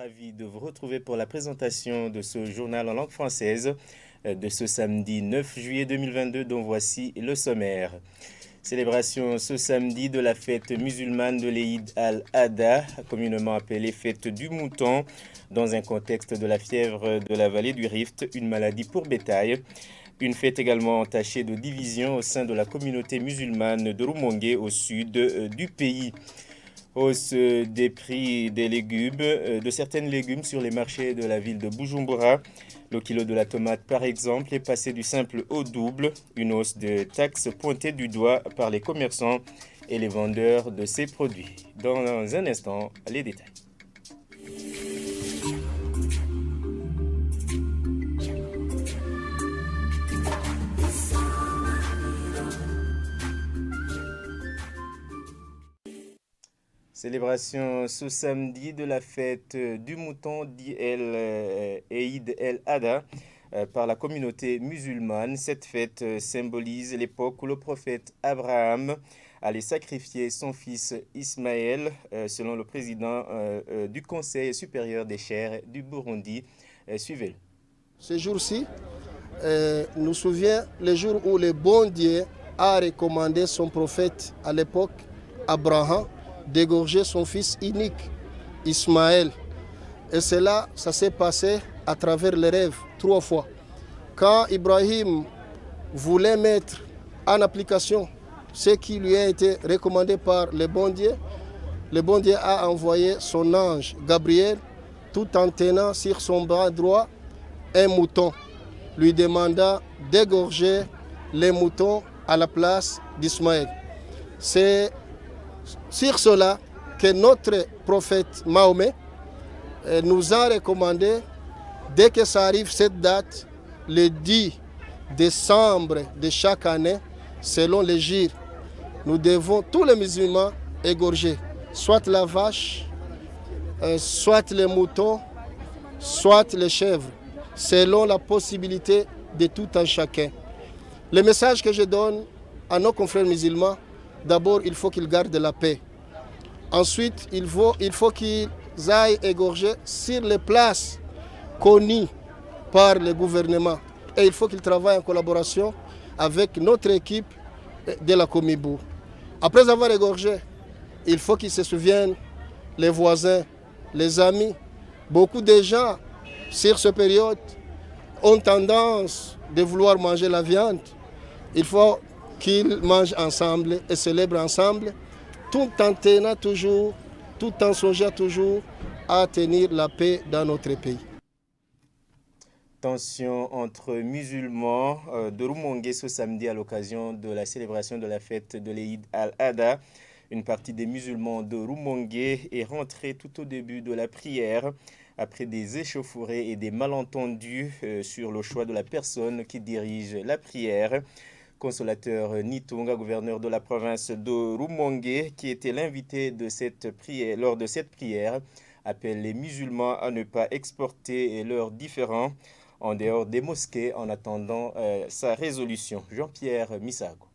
Ravi de vous retrouver pour la présentation de ce journal en langue française de ce samedi 9 juillet 2022 dont voici le sommaire. Célébration ce samedi de la fête musulmane de l'Eid al-Adha, communément appelée fête du mouton, dans un contexte de la fièvre de la vallée du Rift, une maladie pour bétail. Une fête également entachée de divisions au sein de la communauté musulmane de Rumongue au sud du pays. Hausse des prix des légumes, de certaines légumes sur les marchés de la ville de Bujumbura. Le kilo de la tomate, par exemple, est passé du simple au double. Une hausse de taxes pointée du doigt par les commerçants et les vendeurs de ces produits. Dans un instant, les détails. Célébration ce samedi de la fête du mouton Eid el-Adha par la communauté musulmane. Cette fête symbolise l'époque où le prophète Abraham allait sacrifier son fils Ismaël, selon le président du Conseil supérieur des chers du Burundi. Suivez-le. Ce jour-ci nous souvient le jour où le bon Dieu a recommandé son prophète à l'époque, Abraham, d'égorger son fils unique, Ismaël. Et cela, ça s'est passé à travers les rêves, 3 fois. Quand Ibrahim voulait mettre en application ce qui lui a été recommandé par le bon Dieu a envoyé son ange, Gabriel, tout en tenant sur son bras droit un mouton, lui demanda d'égorger les moutons à la place d'Ismaël. C'est sur cela que notre prophète Mahomet nous a recommandé, dès que ça arrive cette date, le 10 décembre de chaque année, selon les jours, nous devons tous les musulmans égorger, soit la vache, soit les moutons, soit les chèvres, selon la possibilité de tout un chacun. Le message que je donne à nos confrères musulmans, d'abord, il faut qu'ils gardent la paix. Ensuite, il faut qu'ils aillent égorger sur les places connues par le gouvernement. Et il faut qu'ils travaillent en collaboration avec notre équipe de la Comibu. Après avoir égorgé, il faut qu'ils se souviennent, les voisins, les amis. Beaucoup de gens, sur cette période, ont tendance de vouloir manger la viande. Il faut qu'ils mangent ensemble et célèbrent ensemble, tout en tenant toujours, tout en songeant toujours à tenir la paix dans notre pays. Tension entre musulmans de Rumongue ce samedi à l'occasion de la célébration de la fête de l'Eid al-Adha. Une partie des musulmans de Rumongue est rentrée tout au début de la prière après des échauffourées et des malentendus sur le choix de la personne qui dirige la prière. Consolateur Nitunga, gouverneur de la province de Rumongue, qui était l'invité de cette prière, lors de cette prière, appelle les musulmans à ne pas exporter leurs différends en dehors des mosquées en attendant sa résolution. Jean-Pierre Misago.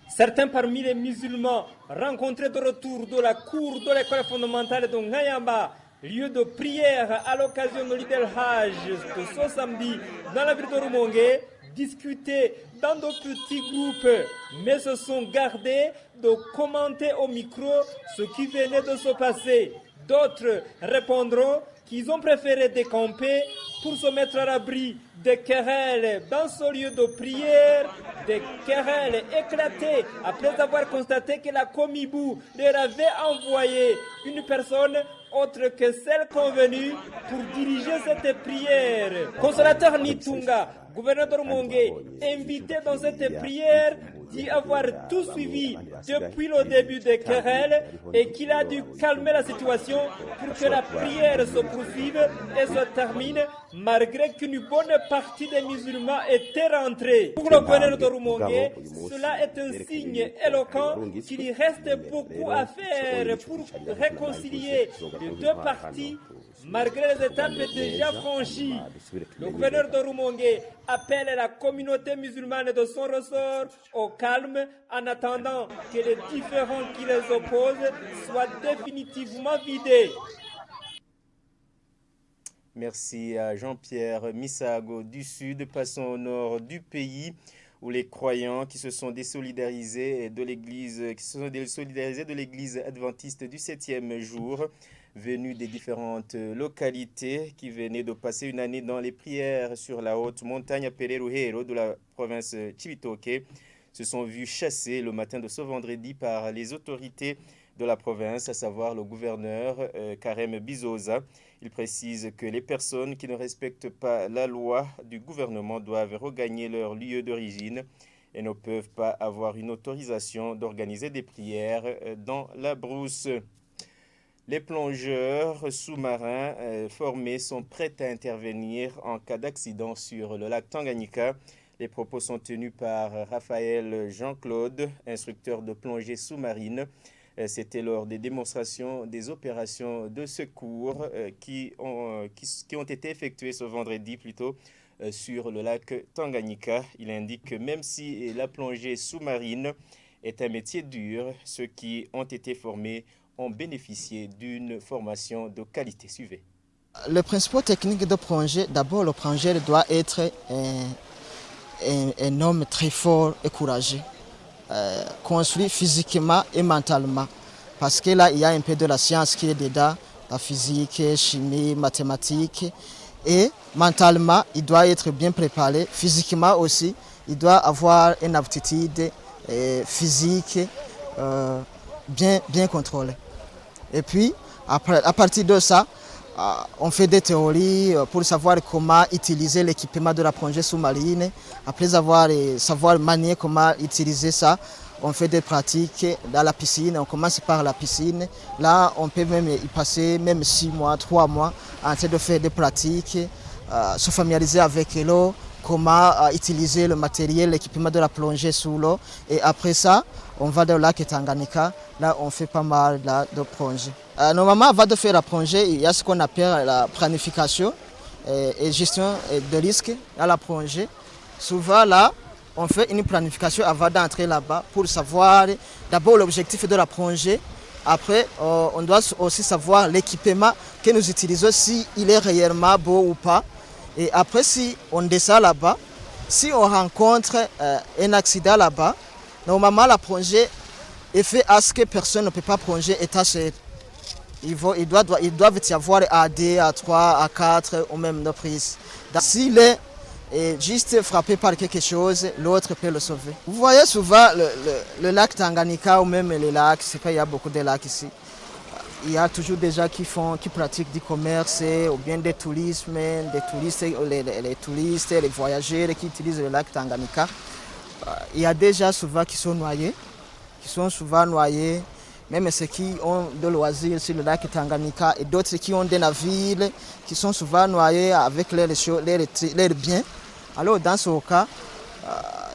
Certains parmi les musulmans rencontrés de retour de la cour de l'école fondamentale de Ngayamba, lieu de prière à l'occasion de l'Eid el-Hajj de ce samedi dans la ville de Rumongue, discuter dans de petits groupes, mais se sont gardés de commenter au micro ce qui venait de se passer. D'autres répondront qu'ils ont préféré décamper pour se mettre à l'abri des querelles dans ce lieu de prière, des querelles éclatées après avoir constaté que la Comibu leur avait envoyé une personne autre que celle convenue pour diriger cette prière. Consolateur Nitunga, gouverneur de Rumongue, invité dans cette prière, dit avoir tout suivi depuis le début des querelles et qu'il a dû calmer la situation pour que la prière se poursuive et se termine malgré qu'une bonne partie des musulmans étaient rentrés. Pour le gouverneur de Rumongue, cela est un signe éloquent qu'il y reste beaucoup à faire pour réconcilier les deux parties malgré les étapes déjà franchies. Le gouverneur de Rumongue appelle la communauté musulmane de son ressort au calme en attendant que les différends qui les opposent soient définitivement vidés. Merci à Jean-Pierre Misago du Sud. Passons au nord du pays où les croyants qui se sont désolidarisés de l'église adventiste du 7e jour, venus des différentes localités qui venaient de passer une année dans les prières sur la haute montagne Pereruhero de la province Chibitoke, se sont vus chassés le matin de ce vendredi par les autorités de la province, à savoir le gouverneur Karem Bizoza. Il précise que les personnes qui ne respectent pas la loi du gouvernement doivent regagner leur lieu d'origine et ne peuvent pas avoir une autorisation d'organiser des prières dans la brousse. Les plongeurs sous-marins formés sont prêts à intervenir en cas d'accident sur le lac Tanganyika. Les propos sont tenus par Raphaël Jean-Claude, instructeur de plongée sous-marine. C'était lors des démonstrations des opérations de secours qui ont été effectuées ce vendredi plutôt sur le lac Tanganyika. Il indique que même si la plongée sous-marine est un métier dur, ceux qui ont été formés ont bénéficié d'une formation de qualité. Suivez. Le principal technique de plongée, d'abord le plongeur doit être un homme très fort et courageux. Construit physiquement et mentalement. Parce que là, il y a un peu de la science qui est dedans, la physique, chimie, mathématiques. Et mentalement, il doit être bien préparé. Physiquement aussi, il doit avoir une aptitude physique bien contrôlée. Et puis, après, à partir de ça, on fait des théories pour savoir comment utiliser l'équipement de la plongée sous-marine. Après savoir manier comment utiliser ça, on fait des pratiques dans la piscine. On commence par la piscine. Là, on peut même y passer même 6 mois, 3 mois en train de faire des pratiques, se familiariser avec l'eau, comment utiliser le matériel, l'équipement de la plongée sous l'eau. Et après ça, on va dans le lac Tanganyika. Là, on fait pas mal de plongée. Normalement, avant de faire la plongée, il y a ce qu'on appelle la planification et gestion de risque à la plongée. Souvent, là, on fait une planification avant d'entrer là-bas pour savoir d'abord l'objectif de la plongée. Après, on doit aussi savoir l'équipement que nous utilisons, s'il est réellement beau ou pas. Et après, si on descend là-bas, si on rencontre un accident là-bas, normalement, la plongée est faite à ce que personne ne peut pas plonger état seul. Il doivent y avoir AD, A3, A4 ou même de prise. S'il est juste frappé par quelque chose, l'autre peut le sauver. Vous voyez souvent le lac Tanganyika ou même les lacs, c'est qu'il y a beaucoup de lacs ici. Il y a toujours des gens qui pratiquent du commerce ou bien des touristes, les touristes, les voyageurs qui utilisent le lac Tanganyika. Il y a des gens souvent qui sont souvent noyés. Même ceux qui ont de loisirs sur le lac Tanganyika et d'autres qui ont des navires qui sont souvent noyés avec leurs biens. Alors dans ce cas,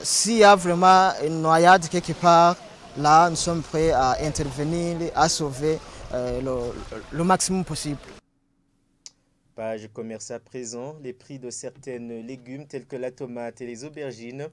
s'il y a vraiment une noyade quelque part, là nous sommes prêts à intervenir, à sauver le maximum possible. Page commerce à présent, les prix de certaines légumes tels que la tomate et les aubergines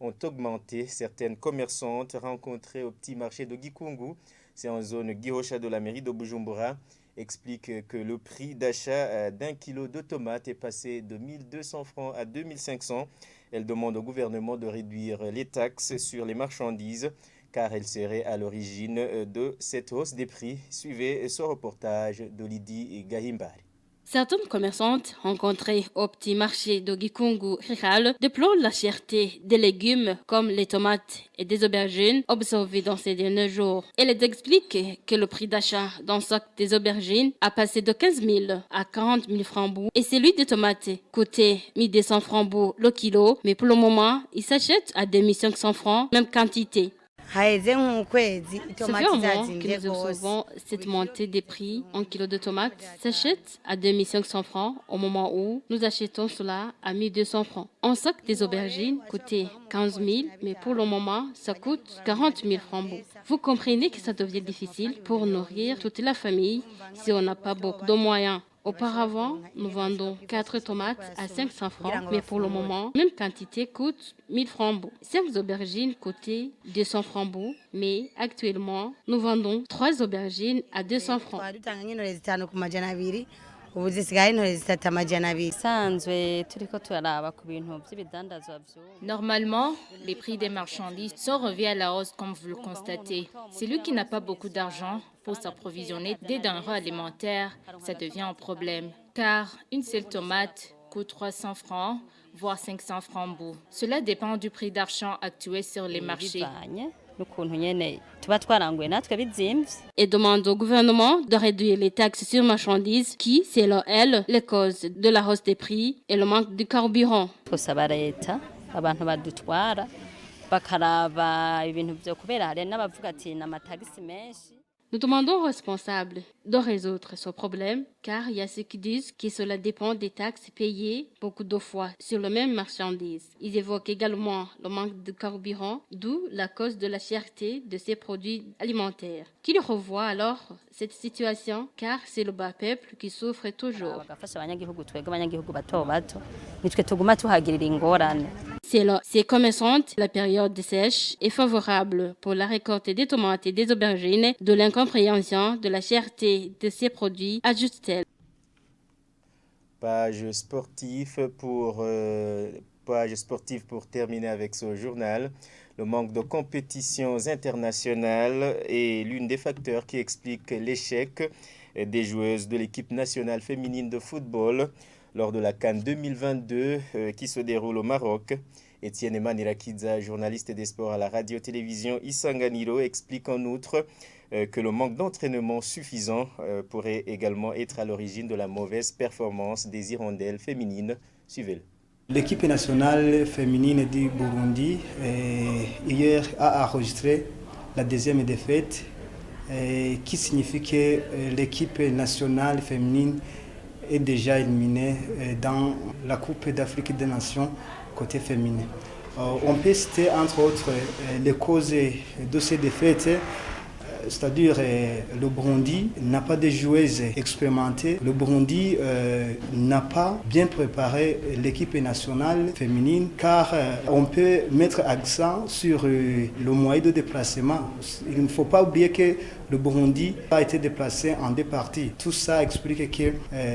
ont augmenté. Certaines commerçantes rencontrées au petit marché de Gikungu, c'est en zone Gihosha de la mairie de Bujumbura, expliquent que le prix d'achat d'un kilo de tomates est passé de 1200 francs à 2500. Elle demande au gouvernement de réduire les taxes sur les marchandises car elle serait à l'origine de cette hausse des prix. Suivez ce reportage de Lydie Gahimbari. Certaines commerçantes rencontrées au petit marché de Gikungu Riral déplorent la cherté des légumes comme les tomates et des aubergines observées dans ces derniers jours. Elles expliquent que le prix d'achat d'un sac des aubergines a passé de 15 000 à 40 000 francs et celui des tomates coûtait 1200 francs le kilo, mais pour le moment, il s'achète à 2500 francs, même quantité. Ça fait un mois que nous observons cette montée des prix. Un kilo de tomates s'achète à 2500 francs au moment où nous achetons cela à 1200 francs. Un sac des aubergines coûtait 15 000, mais pour le moment, ça coûte 40 000 francs. Vous comprenez que ça devient difficile pour nourrir toute la famille si on n'a pas beaucoup de moyens. Auparavant, nous vendons 4 tomates à 500 francs, mais pour le moment, même quantité coûte 1000 francs. 5 aubergines coûtaient 200 francs, mais actuellement, nous vendons 3 aubergines à 200 francs. ubu zisigaye intore zitatu amajana abiri. Normalement, les prix des marchandises sont revus à la hausse comme vous le constatez. Celui qui n'a pas beaucoup d'argent pour s'approvisionner des denrées alimentaires, ça devient un problème. Car une seule tomate coûte 300 francs, voire 500 francs bout. Cela dépend du prix d'argent actuel sur les marchés. Et demande au gouvernement de réduire les taxes sur marchandises qui, selon elle, les causes de la hausse des prix et le manque de carburant. Nous demandons aux responsables de résoudre ce problème, car il y a ceux qui disent que cela dépend des taxes payées beaucoup de fois sur les mêmes marchandises. Ils évoquent également le manque de carburant, d'où la cause de la cherté de ces produits alimentaires. Qu'ils revoient alors cette situation, car c'est le bas peuple qui souffre toujours. C'est commerçante, la période sèche est favorable pour la récolte des tomates et des aubergines, de l'incompréhension de la cherté de ces produits, ajoute-t-elle. Page sportive pour terminer avec ce journal. Le manque de compétitions internationales est l'une des facteurs qui explique l'échec des joueuses de l'équipe nationale féminine de football lors de la CAN 2022 qui se déroule au Maroc. Etienne Manirakidza, journaliste des sports à la radio-télévision Isanganiro, explique en outre que le manque d'entraînement suffisant pourrait également être à l'origine de la mauvaise performance des hirondelles féminines. Suivez-le. L'équipe nationale féminine du Burundi hier a enregistré la deuxième défaite qui signifie que l'équipe nationale féminine est déjà éliminée dans la Coupe d'Afrique des Nations côté féminin. On peut citer entre autres les causes de ces défaites, c'est-à-dire le Burundi n'a pas de joueuses expérimentées, le Burundi n'a pas bien préparé l'équipe nationale féminine car on peut mettre accent sur le moyen de déplacement. Il ne faut pas oublier que le Burundi a été déplacé en deux parties. Tout ça explique que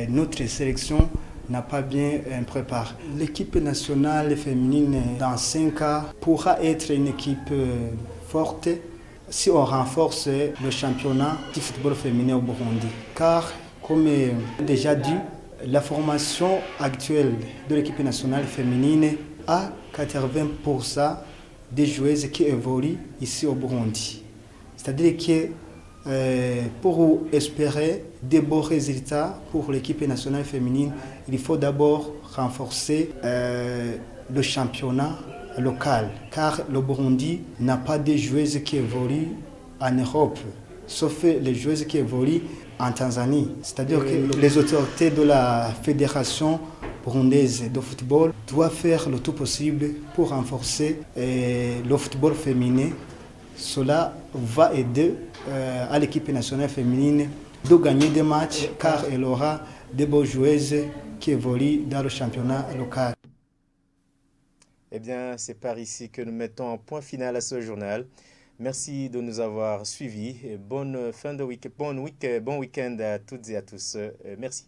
notre sélection n'a pas bien préparé. L'équipe nationale féminine dans 5 ans pourra être une équipe forte si on renforce le championnat du football féminin au Burundi. Car, comme déjà dit, la formation actuelle de l'équipe nationale féminine a 80% des joueuses qui évoluent ici au Burundi. C'est-à-dire que pour espérer de beaux résultats pour l'équipe nationale féminine, il faut d'abord renforcer le championnat local, car le Burundi n'a pas de joueuses qui évoluent en Europe, sauf les joueuses qui évoluent en Tanzanie. C'est-à-dire que les autorités de la Fédération burundaise de football doivent faire le tout possible pour renforcer le football féminin. Cela va aider à l'équipe nationale féminine de gagner des matchs car elle aura de bonnes joueuses qui évoluent dans le championnat local. Eh bien, c'est par ici que nous mettons un point final à ce journal. Merci de nous avoir suivis. Bonne fin de week-end, bon week-end à toutes et à tous. Merci.